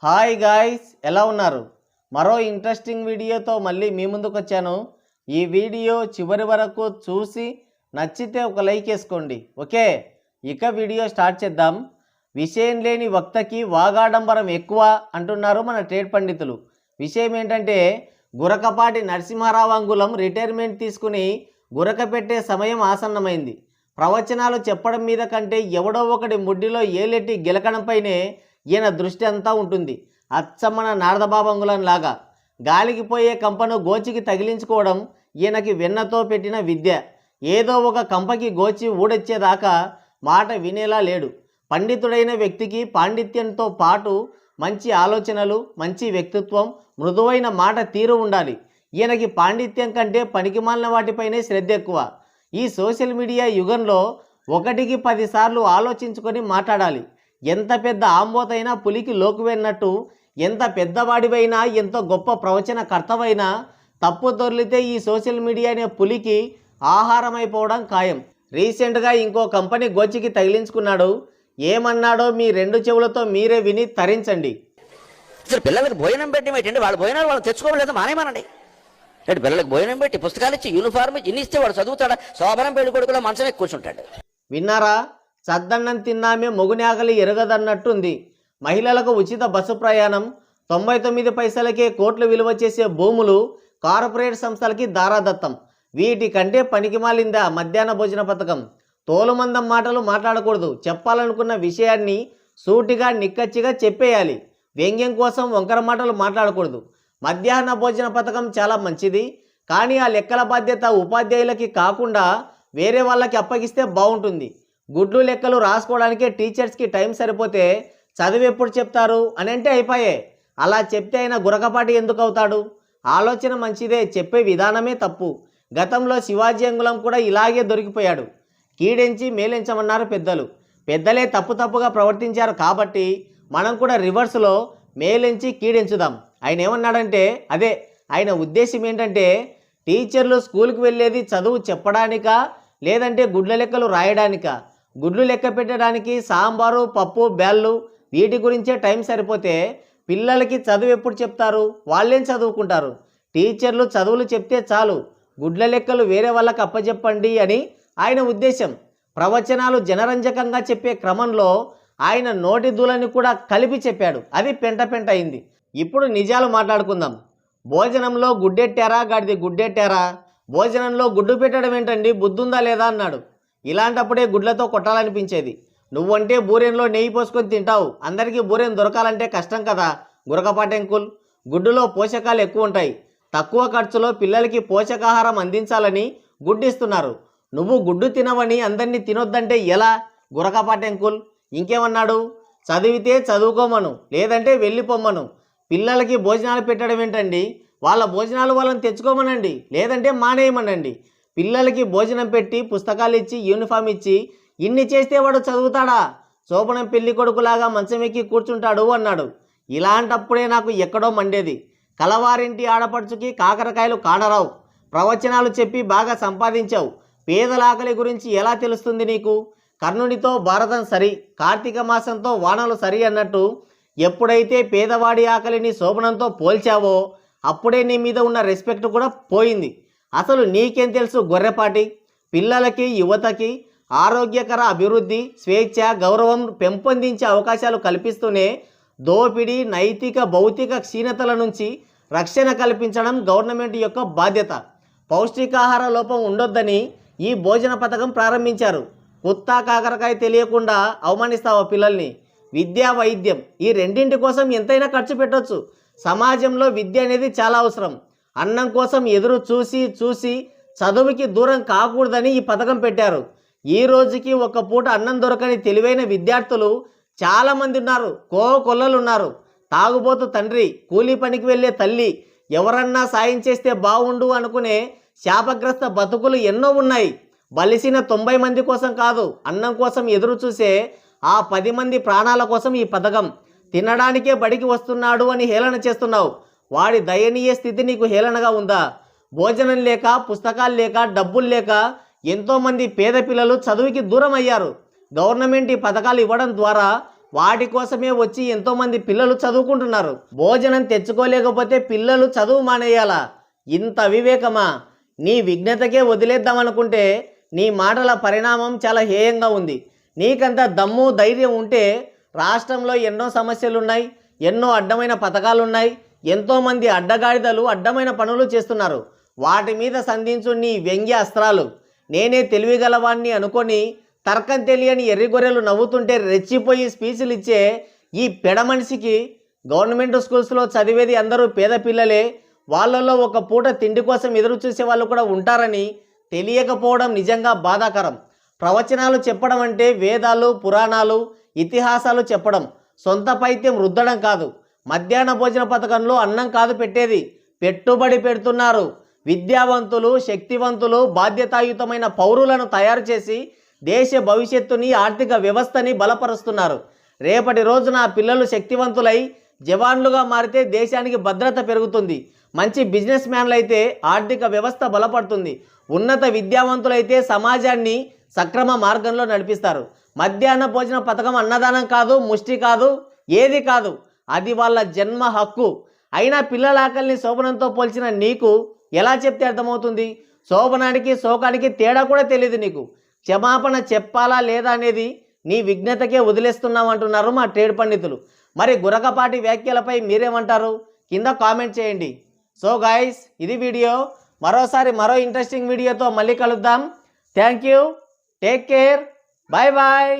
Hi guys, ఎలా ఉన్నారు? మరో ఇంట్రెస్టింగ్ వీడియోతో మళ్ళీ మీ ముందుకు వచ్చాను. ఈ వీడియో చివరి వరకు చూసి నచ్చితే ఒక లైక్ వేసుకోండి. ఓకే, ఇక వీడియో స్టార్ట్ చేద్దాం. విషయం లేని వక్తకి వాగాడంబరం ఎక్కువ అంటున్నారు మన ట్రేడ్ పండితులు. విషయం ఏంటంటే, గురకపాటి నరసింహారావు అంగుళం రిటైర్మెంట్ తీసుకుని గురక పెట్టే సమయం ఆసన్నమైంది. ప్రవచనాలు చెప్పడం మీద కంటే ఎవడో ఒకటి ముడ్డిలో ఏలెట్టి గెలకడంపైనే ఈయన దృష్టి అంతా ఉంటుంది. అచ్చమ్మన నారదబాబు అంగుళం లాగా గాలికి పోయే కంపను గోచికి తగిలించుకోవడం ఈయనకి వెన్నతో పెట్టిన విద్య. ఏదో ఒక కంపకి గోచి ఊడొచ్చేదాకా మాట వినేలా లేడు. పండితుడైన వ్యక్తికి పాండిత్యంతో పాటు మంచి ఆలోచనలు, మంచి వ్యక్తిత్వం, మృదువైన మాట తీరు ఉండాలి. ఈయనకి పాండిత్యం కంటే పనికిమాలిన వాటిపైనే శ్రద్ధ ఎక్కువ. ఈ సోషల్ మీడియా యుగంలో 1కి 10 సార్లు ఆలోచించుకొని మాట్లాడాలి. ఎంత పెద్ద ఆంబోతైనా పులికి లోకువెన్నట్టు, ఎంత పెద్దవాడివైనా, ఎంత గొప్ప ప్రవచన కర్తవైనా తప్పు దొర్లితే ఈ సోషల్ మీడియా అనే పులికి ఆహారమైపోవడం ఖాయం. రీసెంట్గా ఇంకో కంపెనీ గోచికి తగిలించుకున్నాడు. ఏమన్నాడో మీ 2 చెవులతో మీరే విని తరించండి. అసలు పిల్లలకు భోజనం పెట్టి ఏంటంటే వాళ్ళ భోజనాలు వాళ్ళు తెచ్చుకోవలేదు మానేమానండి. అంటే పిల్లలకు భోజనం పెట్టి పుస్తకాలు ఇచ్చి యూనిఫార్మ్ ఇన్ని ఇస్తే వాడు చదువుతాడా? శోభనం పెళ్లి కొడుకులో మంచం ఎక్కి కూర్చుంటాడు. విన్నారా? చద్దన్నం తిన్నామే మొగుని ఆకలి ఎరగదన్నట్టుంది. మహిళలకు ఉచిత బస్సు ప్రయాణం, 99 పైసలకే కోట్లు విలువ చేసే భూములు కార్పొరేట్ సంస్థలకి దారాదత్తం. వీటికంటే పనికిమాలిందా మధ్యాహ్న భోజన పథకం? తోలుమందం మాటలు మాట్లాడకూడదు. చెప్పాలనుకున్న విషయాన్ని సూటిగా నిక్కచ్చిగా చెప్పేయాలి. వ్యంగ్యం కోసం వంకర మాటలు మాట్లాడకూడదు. మధ్యాహ్న భోజన పథకం చాలా మంచిది, కానీ ఆ లెక్కల బాధ్యత ఉపాధ్యాయులకి కాకుండా వేరే వాళ్ళకి అప్పగిస్తే బాగుంటుంది. గుడ్లు లెక్కలు రాసుకోవడానికే టీచర్స్కి టైం సరిపోతే చదువు ఎప్పుడు చెప్తారు అని అంటే అయిపోయే. అలా చెప్తే ఆయన గురకపాటి ఎందుకు అవుతాడు? ఆలోచన మంచిదే, చెప్పే విధానమే తప్పు. గతంలో శివాజీ అంగుళం కూడా ఇలాగే దొరికిపోయాడు. కీడెంచి మేలెంచమన్నారు పెద్దలు. పెద్దలే తప్పుగా ప్రవర్తించారు కాబట్టి మనం కూడా రివర్స్లో మేలెంచి కీడెంచుదాం. ఆయన ఏమన్నాడంటే, అదే ఆయన ఉద్దేశం ఏంటంటే, టీచర్లు స్కూల్కి వెళ్ళేది చదువు చెప్పడానికా లేదంటే గుడ్ల లెక్కలు రాయడానికా? గుడ్లు లెక్క పెట్టడానికి సాంబారు, పప్పు, బ్యాళ్ళు వీటి గురించే టైం సరిపోతే పిల్లలకి చదువు ఎప్పుడు చెప్తారు? వాళ్ళేం చదువుకుంటారు? టీచర్లు చదువులు చెప్తే చాలు, గుడ్ల లెక్కలు వేరే వాళ్ళకి అప్పచెప్పండి అని ఆయన ఉద్దేశం. ప్రవచనాలు జనరంజకంగా చెప్పే క్రమంలో ఆయన నోటి దూలని కూడా కలిపి చెప్పాడు. అది పెంట అయింది. ఇప్పుడు నిజాలు మాట్లాడుకుందాం. భోజనంలో గుడ్డెట్టారా గాడిది గుడ్డెట్టారా? భోజనంలో గుడ్డు పెట్టడం ఏంటండి, బుద్ధుందా లేదా అన్నాడు. ఇలాంటప్పుడే గుడ్లతో కొట్టాలనిపించేది. నువ్వంటే బూరెన్లో నెయ్యి పోసుకొని తింటావు, అందరికీ బూరెన్ దొరకాలంటే కష్టం కదా గురకపాటెంకుల్. గుడ్డులో పోషకాలు ఎక్కువ ఉంటాయి. తక్కువ ఖర్చులో పిల్లలకి పోషకాహారం అందించాలని గుడ్డిస్తున్నారు. నువ్వు గుడ్డు తినవని అందరినీ తినొద్దంటే ఎలా గురకపాటెంకుల్? ఇంకేమన్నాడు? చదివితే చదువుకోమను, లేదంటే వెళ్ళిపోమ్మను. పిల్లలకి భోజనాలు పెట్టడం ఏంటండి? వాళ్ళ భోజనాలు వాళ్ళని తెచ్చుకోమనండి, లేదంటే మానేయమనండి. పిల్లలకి భోజనం పెట్టి పుస్తకాలు ఇచ్చి యూనిఫామ్ ఇచ్చి ఇన్ని చేస్తే వాడు చదువుతాడా? శోభనం పెళ్లి కొడుకులాగా మంచం ఎక్కి కూర్చుంటాడు అన్నాడు. ఇలాంటప్పుడే నాకు ఎక్కడో మండేది. కలవారింటి ఆడపడుచుకి కాకరకాయలు కాడరావు. ప్రవచనాలు చెప్పి బాగా సంపాదించావు, పేదల ఆకలి గురించి ఎలా తెలుస్తుంది నీకు? కర్ణునితో భారతం సరి, కార్తీక మాసంతో వానలు సరి అన్నట్టు ఎప్పుడైతే పేదవాడి ఆకలిని శోభనంతో పోల్చావో అప్పుడే నీ మీద ఉన్న రెస్పెక్ట్ కూడా పోయింది. అసలు నీకేం తెలుసు గొర్రెపాటి? పిల్లలకి, యువతకి ఆరోగ్యకర అభివృద్ధి, స్వేచ్ఛ, గౌరవం పెంపొందించే అవకాశాలు కల్పిస్తూనే దోపిడీ, నైతిక, భౌతిక క్షీణతల నుంచి రక్షణ కల్పించడం గవర్నమెంట్ యొక్క బాధ్యత. పౌష్టికాహార లోపం ఉండొద్దని ఈ భోజన పథకం ప్రారంభించారు. కుత్తా కాకరకాయ తెలియకుండా అవమానిస్తావా పిల్లల్ని? విద్య, వైద్యం ఈ రెండింటి కోసం ఎంతైనా ఖర్చు పెట్టవచ్చు. సమాజంలో విద్య అనేది చాలా అవసరం. అన్నం కోసం ఎదురు చూసి చదువుకి దూరం కాకూడదని ఈ పథకం పెట్టారు. ఈ రోజుకి ఒక పూట అన్నం దొరకని తెలివైన విద్యార్థులు చాలామంది ఉన్నారు. కొల్లలున్నారు. తాగుబోతు తండ్రి, కూలీ పనికి వెళ్ళే తల్లి, ఎవరన్నా సాయం చేస్తే బాగుండు అనుకునే శాపగ్రస్త బతుకులు ఎన్నో ఉన్నాయి. బలిసిన 90 మంది కోసం కాదు, అన్నం కోసం ఎదురు చూసే ఆ 10 మంది ప్రాణాల కోసం ఈ పథకం. తినడానికే బడికి వస్తున్నాడు అని హేళన చేస్తున్నావు. వాడి దయనీయ స్థితి నీకు హేళనగా ఉందా? భోజనం లేక, పుస్తకాలు లేక, డబ్బులు లేక ఎంతోమంది పేద పిల్లలు చదువుకి దూరం అయ్యారు. గవర్నమెంట్ ఈ పథకాలు ఇవ్వడం ద్వారా వాటి కోసమే వచ్చి ఎంతోమంది పిల్లలు చదువుకుంటున్నారు. భోజనం తెచ్చుకోలేకపోతే పిల్లలు చదువు మానేయాలా? ఇంత వివేకమా? నీ విఘ్నతకే వదిలేద్దామనుకుంటే నీ మాటల పరిణామం చాలా హేయంగా ఉంది. నీకంత దమ్ము ధైర్యం ఉంటే రాష్ట్రంలో ఎన్నో సమస్యలున్నాయి, ఎన్నో అడ్డమైన పథకాలున్నాయి, ఎంతోమంది అడ్డగాడిదలు అడ్డమైన పనులు చేస్తున్నారు. వాటి మీద సంధించు నీ వ్యంగ్య అస్త్రాలు. నేనే తెలివిగలవాణ్ణి అనుకొని తర్కం తెలియని ఎర్రిగొర్రెలు నవ్వుతుంటే రెచ్చిపోయి స్పీచ్లు ఇచ్చే ఈ పెడ మనిషికి గవర్నమెంట్ స్కూల్స్లో చదివేది అందరూ పేద పిల్లలే, వాళ్ళల్లో ఒక పూట తిండి కోసం ఎదురు చూసే వాళ్ళు కూడా ఉంటారని తెలియకపోవడం నిజంగా బాధాకరం. ప్రవచనాలు చెప్పడం అంటే వేదాలు, పురాణాలు, ఇతిహాసాలు చెప్పడం, సొంత పైత్యం రుద్దడం కాదు. మధ్యాహ్న భోజన పథకంలో అన్నం కాదు పెట్టేది, పెట్టుబడి పెడుతున్నారు. విద్యావంతులు, శక్తివంతులు, బాధ్యతాయుతమైన పౌరులను తయారు చేసి దేశ భవిష్యత్తుని, ఆర్థిక వ్యవస్థని బలపరుస్తున్నారు. రేపటి రోజున ఆ పిల్లలు శక్తివంతులై జవాన్లుగా మారితే దేశానికి భద్రత పెరుగుతుంది. మంచి బిజినెస్ మ్యాన్లు అయితే ఆర్థిక వ్యవస్థ బలపడుతుంది. ఉన్నత విద్యావంతులైతే సమాజాన్ని సక్రమ మార్గంలో నడిపిస్తారు. మధ్యాహ్న భోజన పథకం అన్నదానం కాదు, ముష్టి కాదు, ఏది కాదు. అది వాళ్ళ జన్మ హక్కు. అయినా పిల్లల ఆకలిని శోభనంతో పోల్చిన నీకు ఎలా చెప్తే అర్థమవుతుంది? శోభనానికి శోకానికి తేడా కూడా తెలియదు నీకు. క్షమాపణ చెప్పాలా లేదా అనేది నీ విఘ్నతకే వదిలేస్తున్నామంటున్నారు మా ట్రేడ్ పండితులు. మరి గురకపాటి వ్యాఖ్యలపై మీరేమంటారు? కింద కామెంట్ చేయండి. సో గైస్, ఇది వీడియో. మరోసారి మరో ఇంట్రెస్టింగ్ వీడియోతో మళ్ళీ కలుద్దాం. Thank you, take care, bye bye.